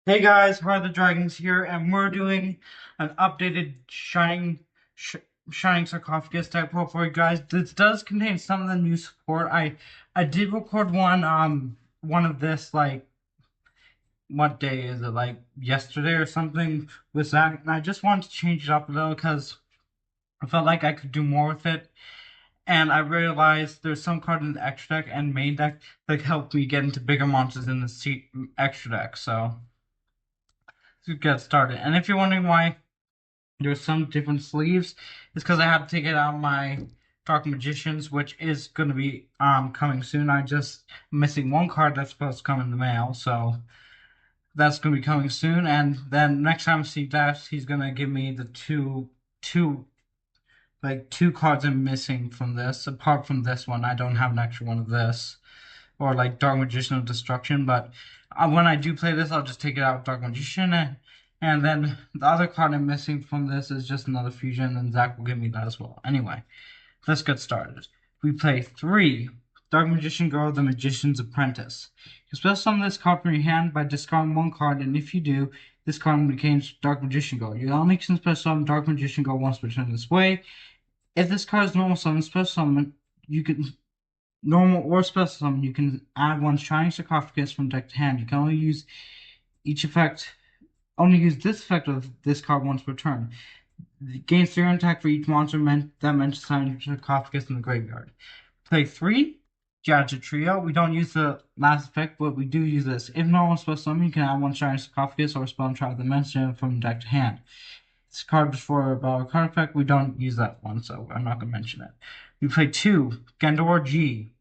Hey guys, Heart of the Dragons here, and we're doing an updated sh Shining Sarcophagus type role for you guys. This does contain some of the new support. I did record one of this like what day is it, like yesterday or something with Zach, and I just wanted to change it up a little because I felt like I could do more with it. And I realized there's some cards in the extra deck and main deck that help me get into bigger monsters in the extra deck. So to get started. And if you're wondering why there's some different sleeves, it's because I had to take it out of my Dark Magicians, which is going to be coming soon. I just missing one card that's supposed to come in the mail, so that's going to be coming soon. And then next time I see that, he's going to give me the two two cards I'm missing from this. Apart from this one, I don't have an extra one of this or like Dark Magician of Destruction. But when I do play this, I'll just take it out with Dark Magician, and then the other card I'm missing from this is just another fusion, and Zach will give me that as well. Anyway, let's get started. We play 3 Dark Magician Girl, the Magician's Apprentice. You special summon this card from your hand by discarding one card, and if you do, this card becomes Dark Magician Girl. You only can special summon Dark Magician Girl once per turn this way. If this card is normal summon, special summon, you can normal or special summon, you can add one Shining Sarcophagus from deck to hand. You can only use this effect of this card once per turn. It gains 3 attack for each monster that mentions Shining Sarcophagus in the graveyard. Play 3 Gadget Trio. We don't use the last effect, but we do use this. If normal special summon, you can add one Shining Sarcophagus or spell and try the mention from deck to hand. This card is for a card effect. We don't use that one, so I'm not going to mention it. We play 2 Gendor G.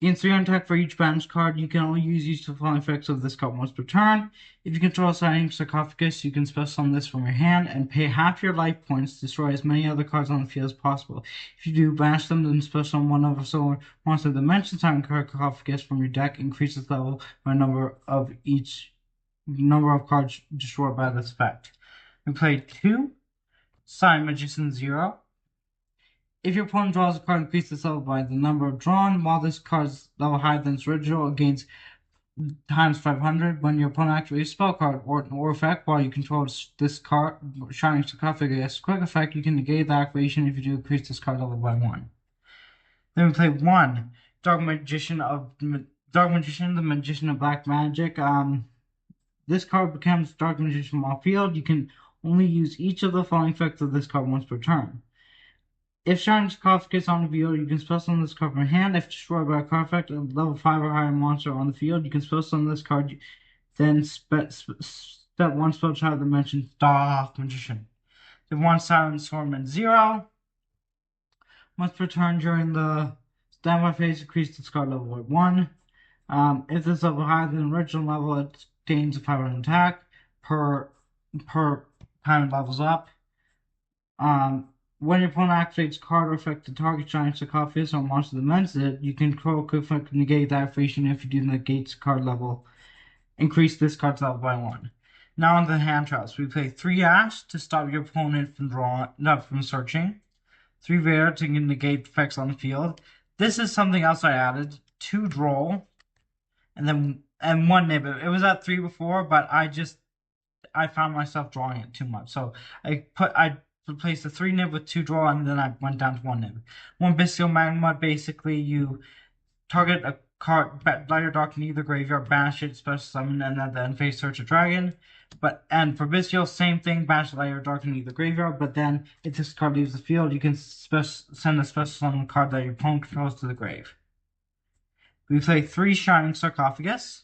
Gains 3 attack for each banished card. You can only use each of the following effects of this card once per turn. If you control a Shining Sarcophagus, you can special summon this from your hand and pay half your life points to destroy as many other cards on the field as possible. If you do banish them, then special summon one of a solar monster that mentions Shining Sarcophagus from your deck, increases level by number of cards destroyed by this effect. We play 2 Sign Magician Zero. If your opponent draws a card, increase this level by the number drawn. While this card is level higher than its original, it gains times 500. When your opponent activates a spell card or effect while you control this card, Shining Sarcophagus quick effect, you can negate the activation if you do increase this card level by 1. Then we play 1 Dark Magician, the Magician of Black Magic. This card becomes Dark Magician while field. You can only use each of the following effects of this card once per turn. If Shining Sarcophagus on the field, you can special summon this card from your hand. If destroyed by a card effect, a level 5 or higher monster on the field, you can special summon this card. Then step 1 spell child that mentions Dark Magician. Then 1 Silent Swordsman 0. Once per turn during the standby phase, increase this card level by 1. If this level higher than the original level, it gains a 500 attack per time it levels up. When your opponent activates card or effect to target Shining Sarcophagus or monster that mentions it, you can quick effect negate that activation if you do negate card level. Increase this card's level by 1. Now on the hand traps, we play 3 Ash to stop your opponent from searching. 3 Rare to negate effects on the field. This is something else I added. 2 Droll, and 1 Nib. It was at 3 before, but I found myself drawing it too much. So I replaced the 3 Nib with 2 Droll, and then I went down to 1 Nib. 1 Bestial Magma, basically you target a card, light or dark in either graveyard, banish it, special summon, and then end phase search a dragon. And for Bestial, same thing, banish light or dark in either graveyard, but then if this card leaves the field, you can send a special summon card that your opponent controls to the grave. We play 3 Shining Sarcophagus.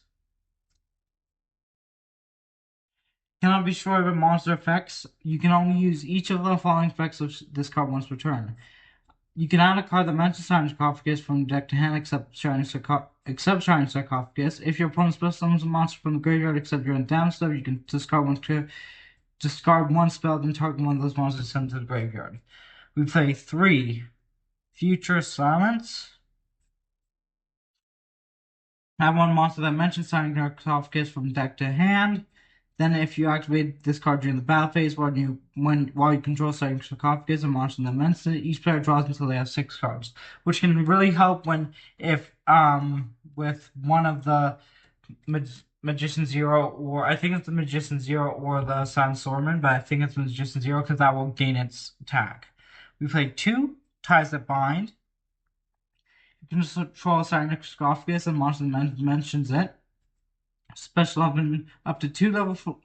Cannot be destroyed with monster effects. You can only use each of the following effects of this card once per turn. You can add a card that mentions Shining Sarcophagus from deck to hand except Shining Sarcophagus. If your opponent special summons a monster from the graveyard except your own damage stuff, you can discard one spell, then target one of those monsters sent to the graveyard. We play 3 Future Silence. Add one monster that mentions Shining Sarcophagus from deck to hand. Then, if you activate this card during the battle phase, while you control Shining Sarcophagus, a monster that mentions it, each player draws until they have 6 cards, which can really help with one of the Magician Zero, or I think it's the Magician Zero or the Silent Swordman, but I think it's Magician Zero because that will gain its attack. We play two Ties That Bind. You can just control a sarcophagus and monster mentions it. Special up to two level 4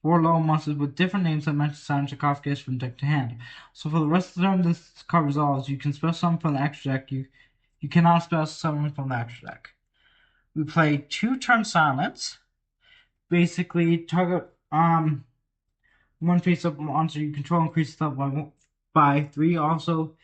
level monsters with different names that match sarcophagus from deck to hand. So for the rest of the turn, this card resolves. You can special summon from the extra deck. You cannot special summon from the extra deck. We play two turn silence. Basically, target one face-up monster you control increases level by 3. Also,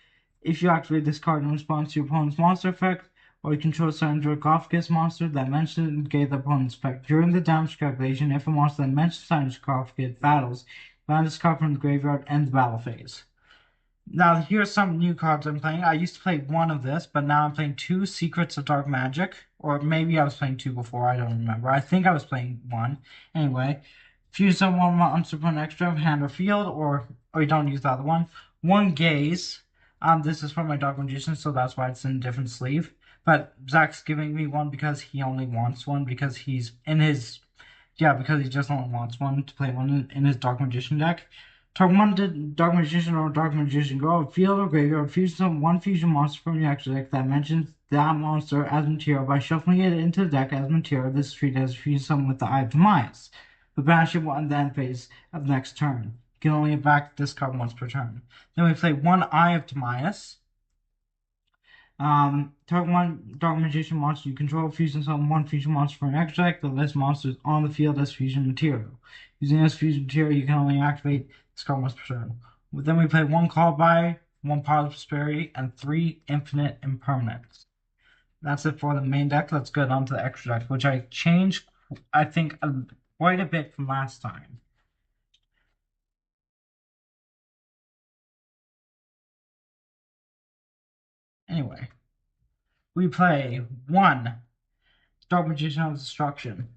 if you activate this card in response to your opponent's monster effect, or you control a sarcophagus monster that mentions negate the opponent's effect. During the damage calculation, if a monster that mentions sarcophagus battles, ban this card from the graveyard and the battle phase. Now, here's some new cards I'm playing. I used to play one of this, but now I'm playing two Secrets of Dark Magic. Or maybe I was playing two before, I don't remember. I think I was playing one. Anyway, if you use one monster for an extra hand or field, or you don't use the other one. One Gaze. This is for my Dark Magician, so that's why it's in a different sleeve. But Zach's giving me one because he only wants one, because he's in his... Yeah, because he just only wants one to play one in his Dark Magician deck. Target one Dark Magician or Dark Magician Girl, field or graveyard, fusion one fusion monster from your extra deck that mentions that monster as material by shuffling it into the deck as material. This is treated as fusion summon with the Eye of Timaeus. The banish it on the end phase of the next turn. You can only back this card once per turn. Then we play one Eye of Timaeus. Target one Dark Magician monster you control, fusion summon one fusion monster from your extra deck. The list monsters on the field as fusion material. Using this fusion material, you can only activate this card once per turn. Then we play one Call By, one Power of Prosperity, and 3 Infinite Impermanence. That's it for the main deck. Let's get on to the extra deck, which I changed, I think, quite a bit from last time. Anyway, we play one Dark Magician of Destruction.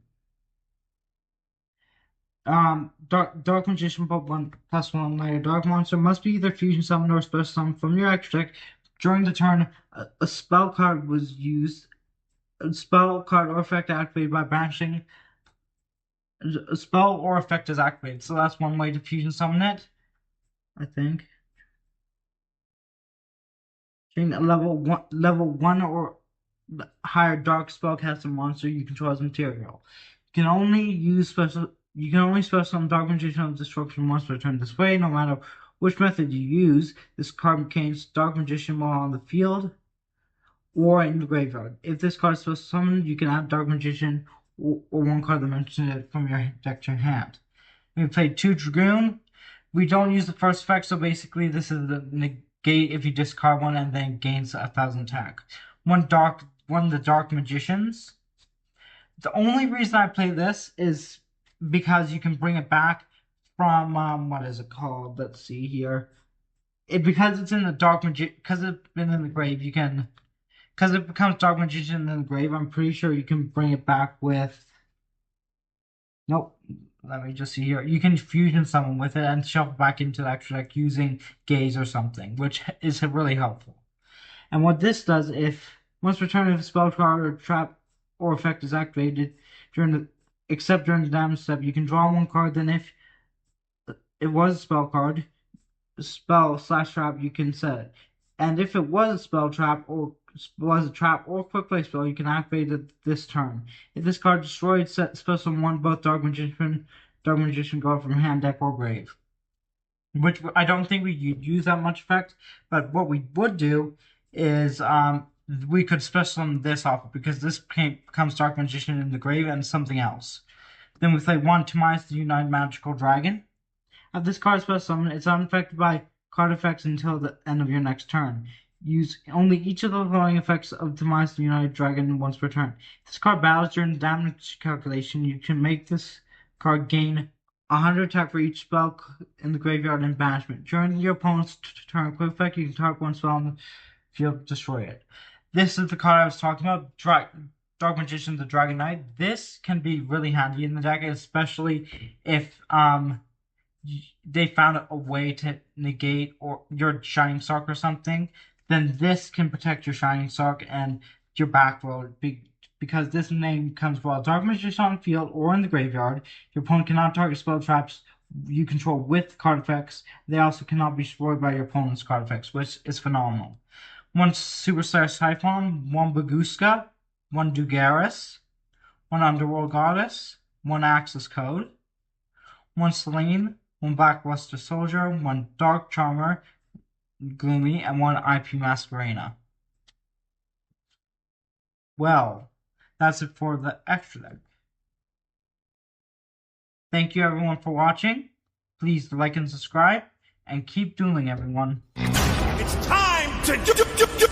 Dark Magician put 1+1 layer dark monster must be either fusion summoned or special summoned from your extra deck. During the turn, a spell card was used. A spell card or effect activated by banishing. A spell or effect is activated, so that's one way to fusion summon it, I think. A level one or higher dark spellcaster monster you control as material. You can only special summon Dark Magician of Destruction once per turn this way, no matter which method you use. This card contains Dark Magician while on the field or in the graveyard. If this card is special summoned, you can add Dark Magician or one card that mentions it from your deck to your hand. We played two Dragoon. We don't use the first effect, so basically this is the negate if you discard one and then gains 1,000 attack. One of the Dark Magicians. The only reason I play this is because you can bring it back from what is it called? Let's see here. Because it's in the Dark Magician, because it's been in the grave, you can, because it becomes Dark Magician in the grave. I'm pretty sure you can bring it back with. Nope. Let me just see here. You can fusion summon with it and shuffle back into the extra deck using Gaze or something, which is really helpful. And what this does, if once per turn, if a spell card or trap or effect is activated except during the damage step, you can draw one card. Then if it was a spell card, spell/trap, you can set it. And if it was a spell trap or was a trap or quick play spell, you can activate it this turn. If this card destroyed, set special one both Dark Magician go from hand, deck, or grave. Which I don't think we use that much effect, but what we would do is we could special summon this off because this becomes Dark Magician in the grave and something else. Then we play one Timaeus the United Magical Dragon. If this card is special summoned, it's unaffected by card effects until the end of your next turn. Use only each of the following effects of Timaeus the United Dragon once per turn. If this card battles during the damage calculation, you can make this card gain 100 attack for each spell in the graveyard and banishment. During your opponent's turn quick effect, you can target one spell on the field, destroy it. This is the card I was talking about, Dark Magician the Dragon Knight. This can be really handy in the deck, especially if they found a way to negate or your Shining Sark or something. Then this can protect your Shining Sark and your back row because this name comes while Dark Magician on the field or in the graveyard. Your opponent cannot target spell traps you control with card effects. They also cannot be destroyed by your opponent's card effects, which is phenomenal. 1 Superstar Siphon, 1 Baguska, 1 Dugaris, 1 Underworld Goddess, 1 Axis Code, 1 Selene, 1 Blackluster Soldier, 1 Dark Charmer, Gloomy, and 1 IP Masquerena. Well, that's it for the extra deck. Thank you everyone for watching. Please like and subscribe, and keep dueling everyone. It's time to